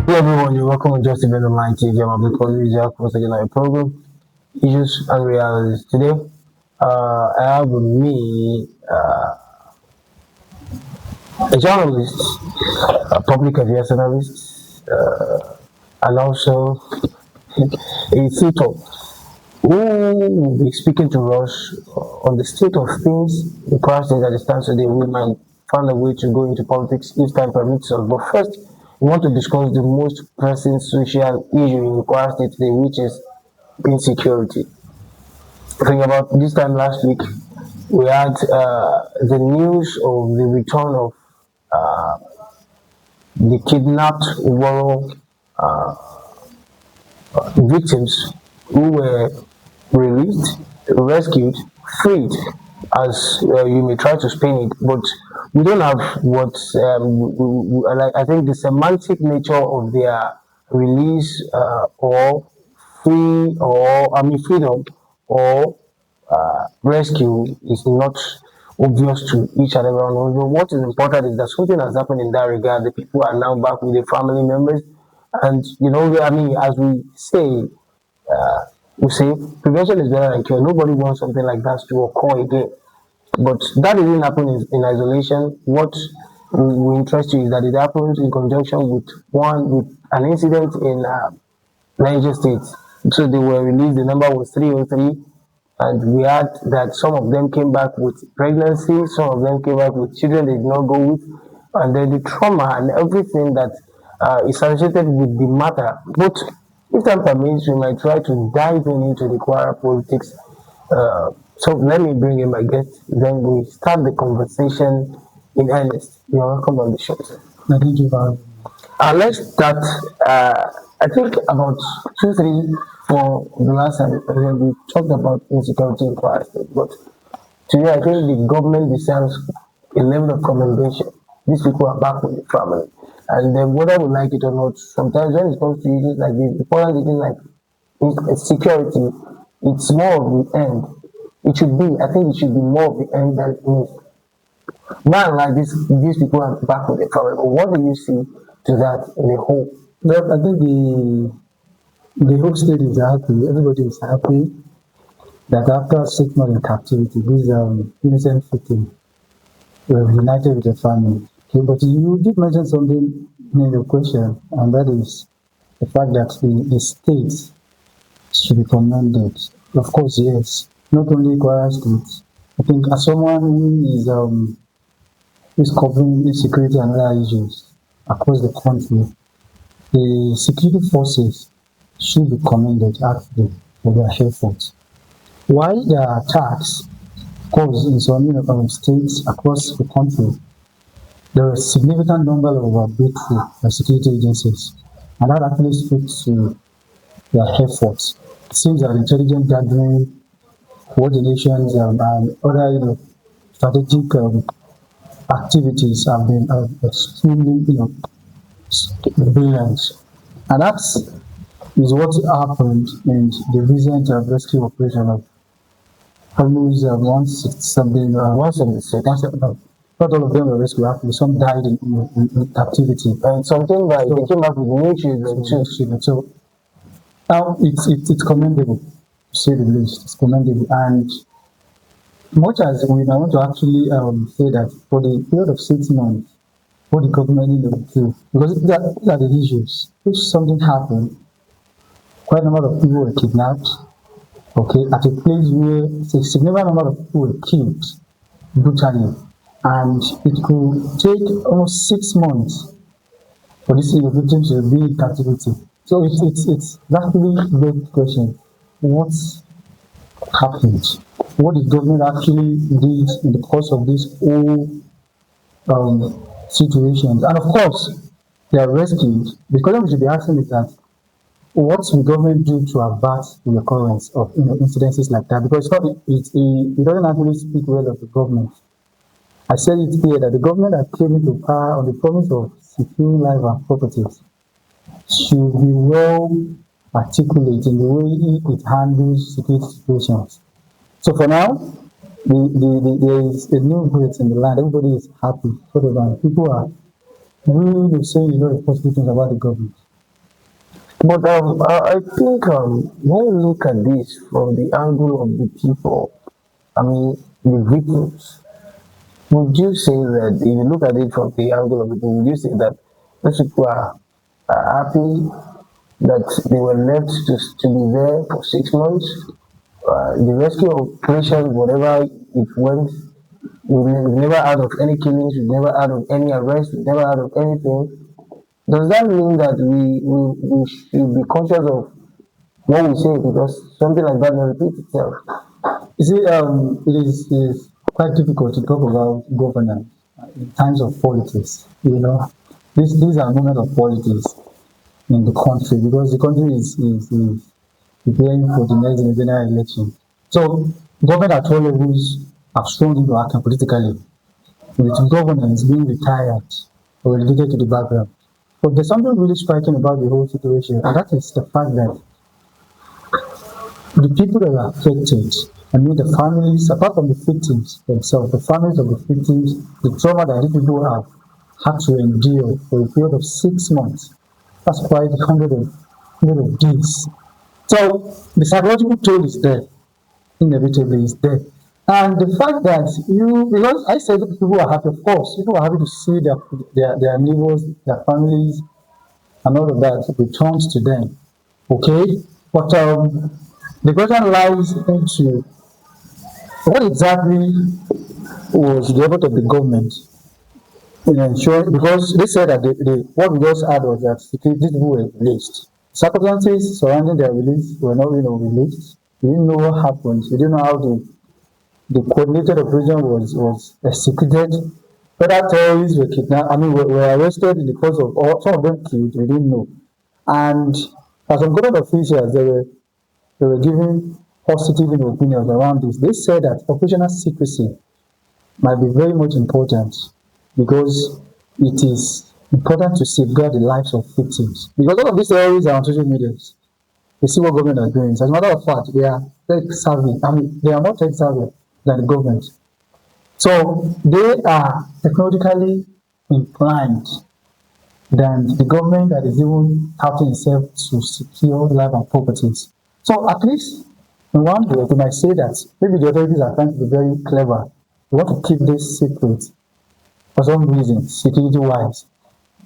Everyone, you're welcome to Just Event Online TV. I'm Abdulqadir, Isiaq, once again on your program, Issues and Realities. Today, I have with me a journalist, a public affairs analyst, and also a tutor who will be speaking to us on the state of things, the crisis that stands today. We might find a way to go into politics if time permits us. But first, we want to discuss the most pressing social issue in Kwara State today, which is insecurity. I think about this time last week, we had the news of the return of the kidnapped rural victims who were released, rescued, freed, as you may try to spin it, but we don't have what like. I think the semantic nature of their release or free or I mean freedom or rescue is not obvious to each and everyone. But what is important is that something has happened in that regard. The people are now back with their family members, and I mean, as we say prevention is better than cure. Nobody wants something like that to occur again. But that didn't happen in isolation. What will interest you is that it happened in conjunction with an incident in Niger State. So they were released. The number was 303, and we had that some of them came back with pregnancy, some of them came back with children they did not go with, and then the trauma and everything that is associated with the matter. But if time permits, we might try to dive into the Kwara politics. So let me bring in my guest, then we start the conversation in earnest. You're welcome on the show, sir. Thank you very Let's start. I think about 2, 3, 4 the last time we talked about insecurity in Kwara State, but today I think the government deserves a level of commendation. These people are back with the family, and then whether we like it or not, sometimes when it comes to issues like this, important issues like security, it's more of the end. It should be. I think it should be more of the end than the means. Not like these people are back with their family. But what do you see to that in the whole? Well, I think the whole state is happy. Everybody is happy that after 6 months in captivity, these innocent victims were reunited with their family. Okay, but you did mention something in your question, and that is the fact that the state should be commended. Of course, yes. Not only Kwara State. I think as someone who is covering insecurity and other issues across the country, the security forces should be commended actually for their efforts. While there are attacks, of course, in some states across the country, there are a significant number of breakthrough by security agencies, and that actually speaks to their efforts. It seems that intelligence gathering, coordinations, and other strategic activities have been extremely brilliant, and that is what happened in the recent rescue operation of almost 160 176. Not all of them were rescued, actually. Some died in captivity. And something like they came up with new children too. So now it's commendable, to say the least. It's commendable. And much as we want to actually say that for the period of 6 months, what the government needs to do, because these are the issues. If something happened, quite a number of people were kidnapped, okay, at a place where a significant number of people were killed brutally. And it could take almost 6 months for these victims to be in captivity. So it's actually a great question. What happened? What the government actually did in the course of this whole situations? And of course, they are rescued. The question we should be asking is that what will government do to avert the occurrence of incidences like that? Because it doesn't actually speak well of the government. I said it here that the government that came into power on the promise of securing life and properties should be well articulate in the way it handles security situations. So for now, there is a new breath in the land. Everybody is happy. People are really saying positive things about the government. But I think when you look at this from the angle of the people, I mean the victims, would you say that if you look at it from the angle of the people, would you say that those people are happy that they were left to be there for 6 months? The rescue operation, whatever it went, we've never heard of any killings, we've never heard of any arrests, we've never heard of anything. Does that mean that we should be conscious of what we say because something like that will repeat itself? You see, it is quite difficult to talk about governance in times of politics. These are moments of politics in the country because the country is preparing for the next general election. So, government at all levels have strong into action politically, with governance being retired or relegated to the background. But there's something really striking about the whole situation, and that is the fact that the people that are affected, I mean the families, apart from the victims themselves, the families of the victims, the trauma that these people have had to endure for a period of 6 months, that's quite hundred of days. So the psychological toll is there, inevitably is there. And the fact that because I said people are happy, of course, people are happy to see their neighbors, their families, and all of that returns to them. Okay? But the question lies into what exactly was the effort of the government in ensuring, because they said that what we just had was that these people were released. Circumstances surrounding their release were not released. We didn't know what happened. We didn't know how the coordinated operation was executed. Whether terrorists were kidnapped, I mean, were arrested in the course of, or some of them killed, we didn't know. And as some government officials, they were giving positive opinions around this. They said that operational secrecy might be very much important because it is important to safeguard the lives of victims. Because all of these terrorists are on social media. They see what government are doing. As a matter of fact, they are tech savvy. I mean, they are more tech savvy than the government. So they are technologically inclined than the government that is even touting itself to secure life and properties. So at least in one way, we might say that maybe the authorities are trying to be very clever. They want to keep this secret for some reason, security-wise,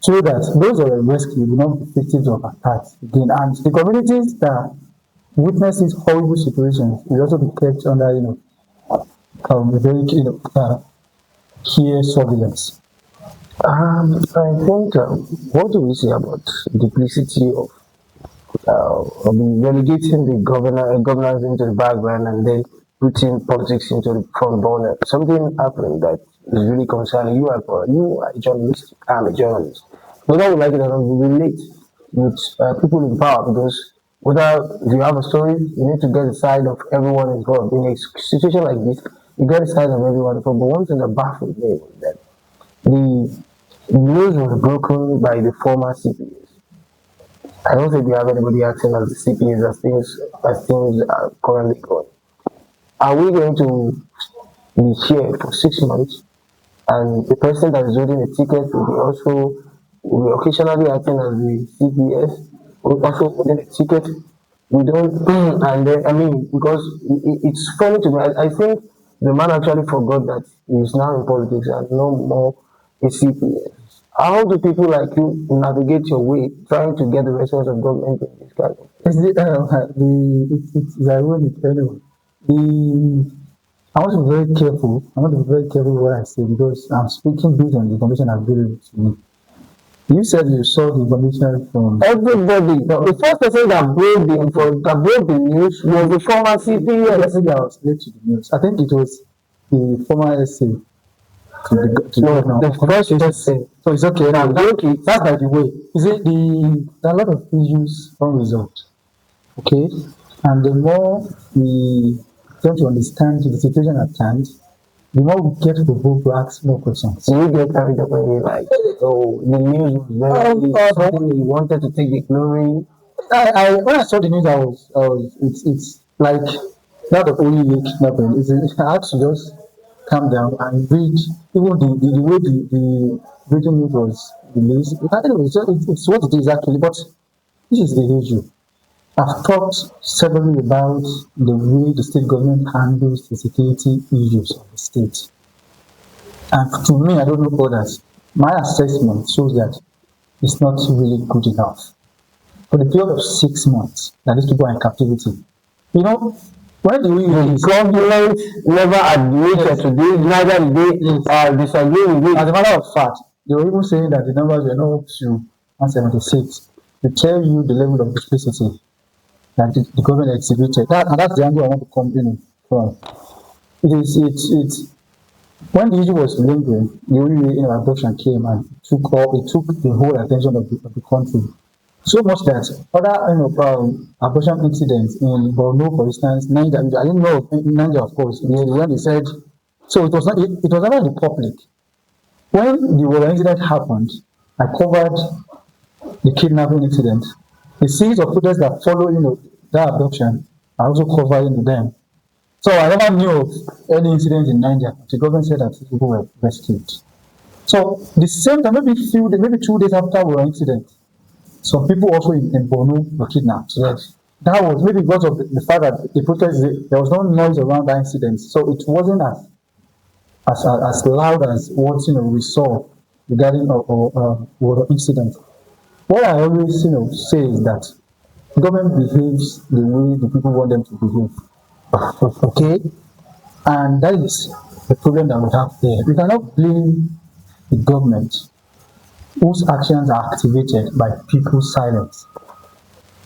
so that those that are rescued will not be victims of attacks again. And the communities that witness these horrible situations will also be kept under, very, care surveillance. I think what do we say about duplicity of relegating the governance into the background and then putting politics into the front burner? Something happened that is really concerning. You are a journalist. I'm a journalist. Whether we like it or not, we relate with people in power because whether if you have a story, you need to get the side of everyone involved. In a situation like this, you get the side of everyone involved. But one thing that baffled me was that the news was broken by the former CPS. I don't think we have anybody acting as the CPS as things are currently going. Are we going to be here for 6 months and the person that is holding a ticket will be occasionally acting as the CPS, will also holding a ticket? We don't, and then, I mean, because it's funny to me. I think the man actually forgot that he's now in politics and no more a CPS. How do people like you navigate your way trying to get the response of government in this kind of? It's ironic anyway. I want to be very careful. I want to be very careful what I say because I'm speaking based on the information available to me. You said you saw the information from Everybody, the first person that broke the news was the former the CPS. person that was late to the news. I think it was the former essay to the No, governor. the first person. So it's okay now. Okay. That's by the way. Is it there are a lot of issues unresolved. Okay? And the more we tend to understand the situation at hand, the more we get provoked to ask more questions. So you get carried away like, oh, the news was very something he wanted to take the glory. When I saw the news, it's like that of only kidnapping. I had to just calm down and read even the way the breaking news was released. Anyway, it's what it is actually. But This is the issue. I've talked severally about the way the state government handles the security issues of the state. And to me, I don't know others. My assessment shows that it's not really good enough. For the period of 6 months that these people are in captivity, you know, when do we The government never admitted to this, neither did they disagree with it. as a matter of fact, they were even saying that the numbers were not up to 176 to tell you the level of duplicity that the government exhibited. And that's the angle I want to come in from. It's when the issue was lingering, the only abduction came and took the whole attention of the country. So much that other abortion incidents in Borno, for instance, Niger, I didn't know in Niger, of course, when they said, so it was not in the public. When the war incident happened, I covered the kidnapping incident. The series of protests that follow, that abduction, I also covered them. So I never knew of any incident in Niger. The government said that people were rescued. So the same time, maybe 2 days after the incident, some people also in Borno were kidnapped. Yes. That was maybe because of the fact that the protest, there was no noise around that incident. So it wasn't as loud as what we saw regarding the incident. What I always say is that the government behaves the way the people want them to behave. Okay? And that is the problem that we have there. We cannot blame the government whose actions are activated by people's silence.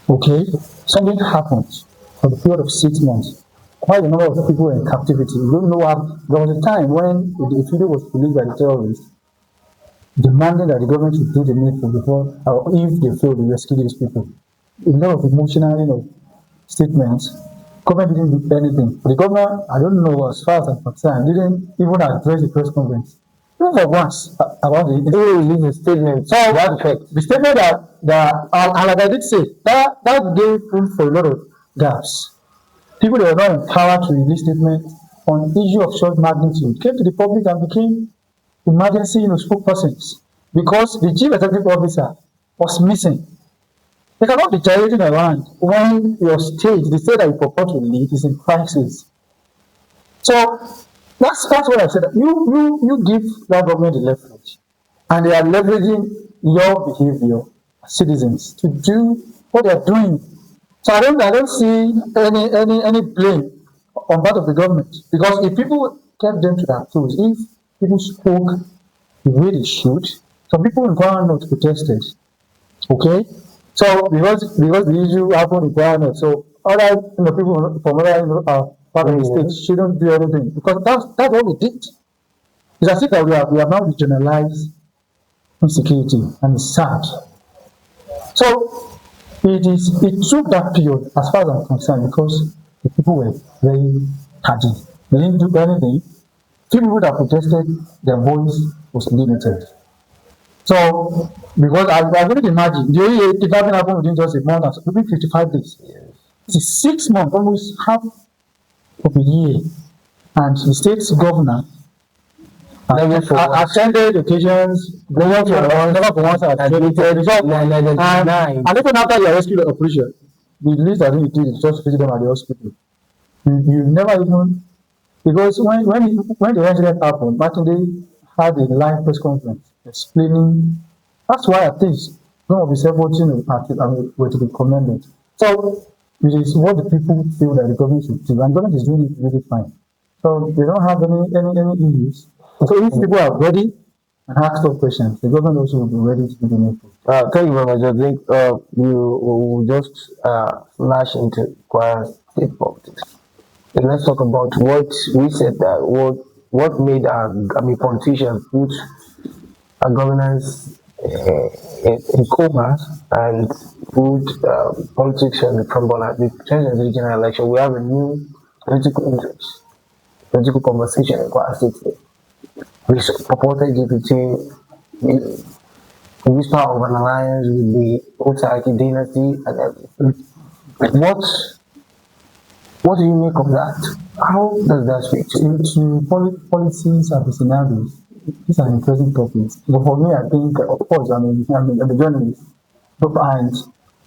Okay? Something happened for the period of 6 months. Quite a number of people were in captivity. We don't know how. There was a time when the video was released by the terrorists, demanding that the government should do the needful before, or if they fail, to rescue these people. A lot of emotional, statements. Government didn't do anything. But the governor, I don't know, as far as I'm concerned, didn't even address the press conference. Even for once about the Release a statement. so the statement that and like I did say, that gave room for a lot of gaps. People that were not empowered to release statements on issue of short magnitude came to the public and became emergency spokespersons because the chief executive officer was missing. They cannot be gyrating around when your state, the state that you purport to lead, is in crisis. So that's what I said. You give that government the leverage, and they are leveraging your behavior as citizens to do what they are doing. So I don't see any blame on part of the government, because if people kept them to their toes, if people spoke the way they should, some people in Kwara North protested. Okay, so because the issue happened in Kwara North, so other people from other part of the state shouldn't do anything, because that's what we did. It's as if that we have now regionalized insecurity, and it's sad. So it took that period, as far as I'm concerned, because the people were very hardy. They didn't do anything. Few people that protested, their voice was limited. So, because I couldn't imagine, the only development happened within just a month, within 55 days. This is 6 months, almost half of a year. And the state's governor attended occasions, never for once admitted. And even after the rescue operation, the least I think you did is just visit them at the hospital. You never even, because when the incident happened, Martin had a live press conference explaining. That's why at least some of his efforts were to be commended. So it is what the people feel that the government should do, and the government is doing it really fine. So they don't have any issues. So if people are ready and ask those questions, the government also will be ready to do the needful. Thank you very much. I think you will just flash into Kwara state politics. And let's talk about what we said, that what made our politicians put our governance in coma and put politics on the front at the 2020 general election. We have a new political interest, political conversation in Kwara State. We purported GPT, the whisper of an alliance with the Otaiki dynasty and everything. What do you make of that? How does that speak to you? To policies and the scenarios, these are interesting topics. But for me, I think, of course, I'm a journalist, and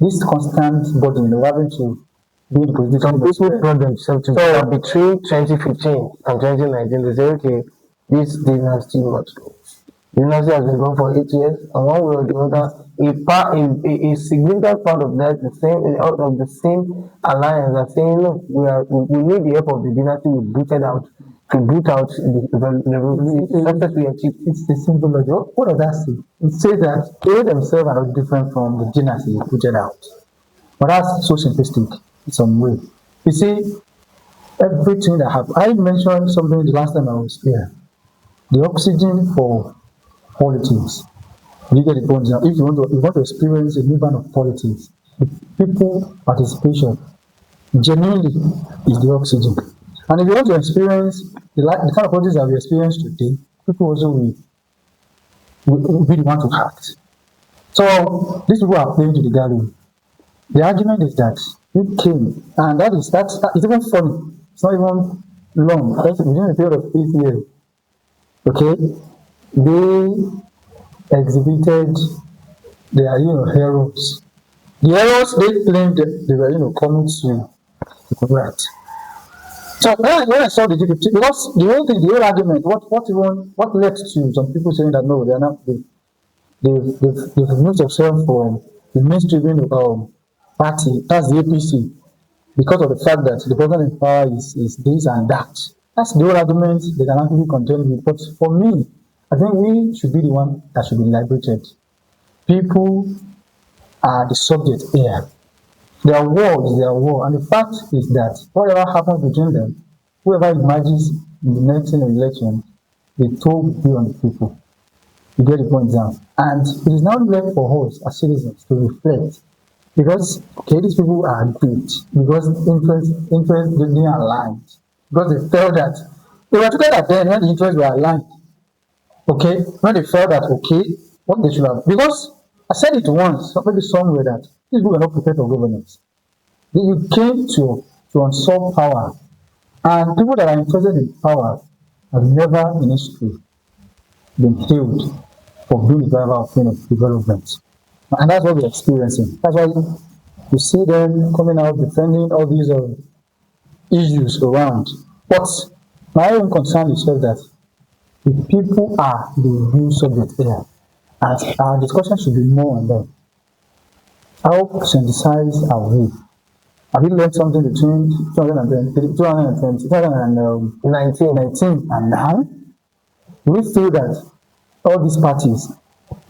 this constant burden of having to be in the position Some of people experience. brought themselves to So between 2015 and 2019. They say, okay, this dynasty must go. Dynasty has been going for 8 years, and one way or the other, a significant part of that, the same out of the same alliance, are saying, look, we need the help of the dynasty we booted out to boot out the success we achieved. it's the simple logic. What does that say? It says that they themselves are not different from the dynasty they put it out. But that's so simplistic in some way. You see, everything that happened. I mentioned something the last time I was here. The oxygen for politics. You get the point now. If you want to experience a new kind of politics, the people participation genuinely is the oxygen. And if you want to experience the kind of politics that we experience today, people also will really want to act. So these people are playing to the gallery. The argument is that you came, and that's it's even funny. It's not even long. That's within a period of 8 years. Okay, they exhibited their heroes. The heroes they claimed they were coming to correct. So when I saw the GPT, because the whole thing, the whole argument, what led to some people saying that no, they are not they've removed themselves from the mainstream party, that's the APC, because of the fact that the person in power is this and that. That's the whole argument they can actually contend with. But for me, I think we should be the one that should be liberated. People are the subject here. Their war is their war. And the fact is that whatever happens between them, whoever emerges in the next election, the toll will be on the people. You get the point now. And it is now left for us as citizens to reflect. Because okay, these people are great. Because interest didn't align. Because they felt that they were together then when the interests were aligned. Okay, when they felt that okay, what they should have, because I said it once, maybe somewhere, that these people were not prepared for governance. You came to usurp power, and people that are interested in power have never in history been hailed for being the driver of development. And that's what we're experiencing. That's why you see them coming out defending all these issues around. But my own concern is just that the people are the real subject here. And our discussion should be more on them. How synthesize are we? Have we learned something between 2019 and now? Do we feel that all these parties,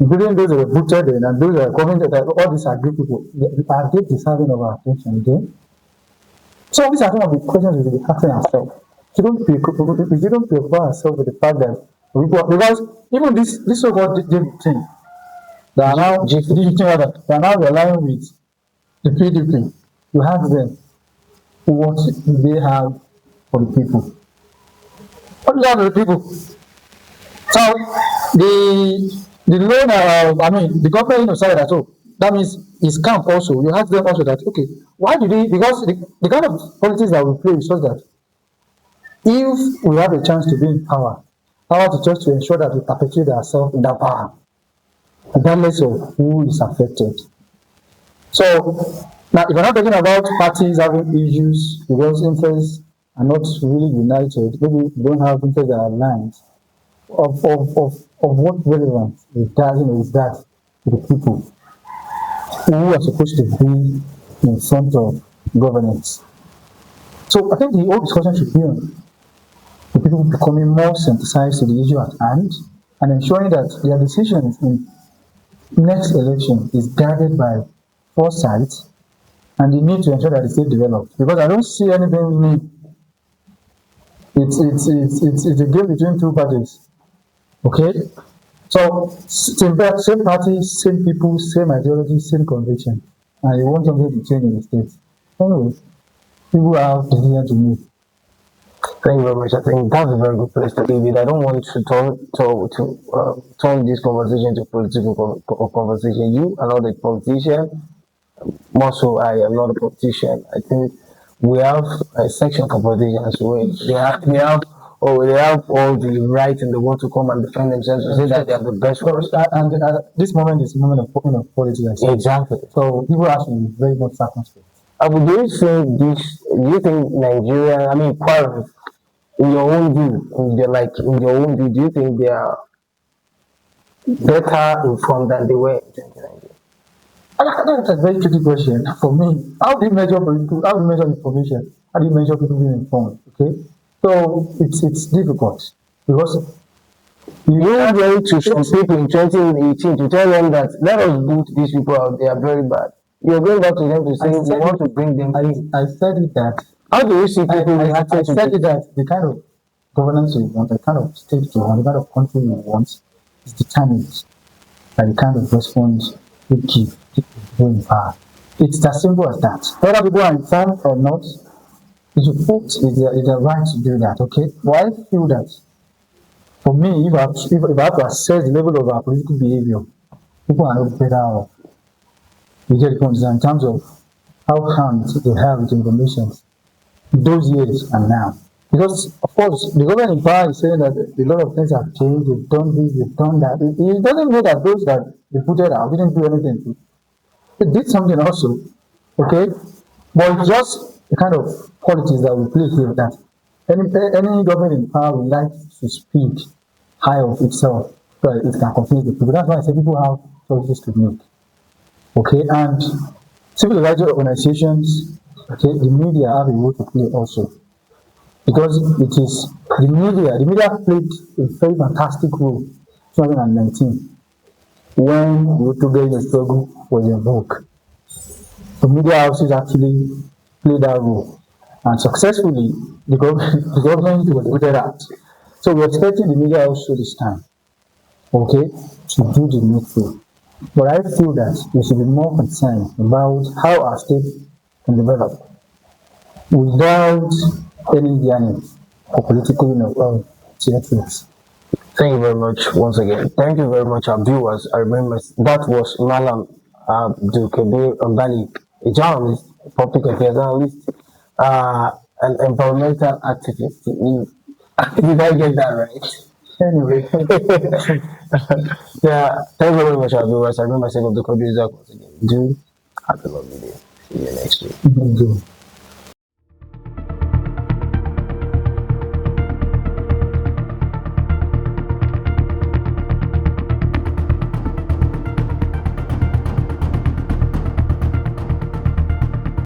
including those that were voted in and those that are coming, that all these are great people, are they deserving of our attention again? So these are some of the questions we should be asking ourselves. We shouldn't preoccupy ourselves with the fact that because even this so-called thing, they are now relying with the PDP. You ask them what they have for the people. What do they have for the people? So the loan, the government said that, so that means it's camp also. You ask them also that, okay, why do they, because the kind of politics that we play is such that if we have a chance to be in power to just to ensure that we perpetuate ourselves in that power, regardless of who is affected. So now, if we're not talking about parties having issues because interests are not really united, maybe we don't have interests that are aligned. Of what relevance is that to the people who are supposed to be in front of governance. So I think the whole discussion should be on the people becoming more sensitized to the issue at hand and ensuring that their decisions in next election is guided by foresight and the need to ensure that the state develops. Because I don't see anything new. It's a game between two parties. Okay? So same party, same people, same ideology, same conviction. And you want something to change in the state. Anyway, people have decision to make. Thank you very much. I think that's a very good place to leave it. I don't want to turn this conversation to political conversation. You are not a politician. More so, I am not a politician. I think we have a section for politicians. We have or they have all the right in the world to come and defend themselves to say that they are the best So, ones. and this moment is a moment of politics. I say. Exactly. So people have to be very much circumspect. Abu, do you think this? Do you think Nigeria? I mean, Kwara, in your own view, in your own view, do you think they are better informed than they were in 2019? That's a very tricky question for me. How do you measure political? How do you measure information? How do you measure people being informed? Okay, so it's difficult because You went to some people in 2018 to tell them that let us boot these people out, they are very bad. You're going back to them to say we want to bring them in. I said it that How do you see people reacting I to said this? it that the kind of governance we want, the kind of state we want, the kind of country we want is determined by the kind of response we give people going power. It's as simple as that. Whether people are informed or not, it's your fault, it's their right to do that, okay? But I feel that for me, if I have to assess the level of our political behavior, people are not better off. You get the point in terms of how harmed they have with information those years and now. Because, of course, the government in power is saying that a lot of things have changed, they've done this, they've done that. It doesn't mean that those that they put it out didn't do anything. They did something also, okay? But it's just the kind of politics that we play here that any government in power would like to speak high of itself so that it can confuse the people. That's why I say people have choices to make. Okay, and civil rights organizations, okay, the media have a role to play also. Because it is the media played a very fantastic role in 2019 when the Autogate struggle was in vogue. The media houses actually played that role. And successfully, the government was voted out. So we're expecting the media also this time, okay, to do the needful. But I feel that we should be more concerned about how our state can develop without any yearning for political theatrics. Thank you very much once again. Thank you very much, our viewers. I remember that was Malam Abdulkabir Hambali, a journalist, a public affairs analyst, an environmental activist. Did I get that right? Anyway, Yeah, thank you very much, our viewers. I remember myself Abdulkabir Isiaq once again. Do have a lovely day. See you next week. thank you.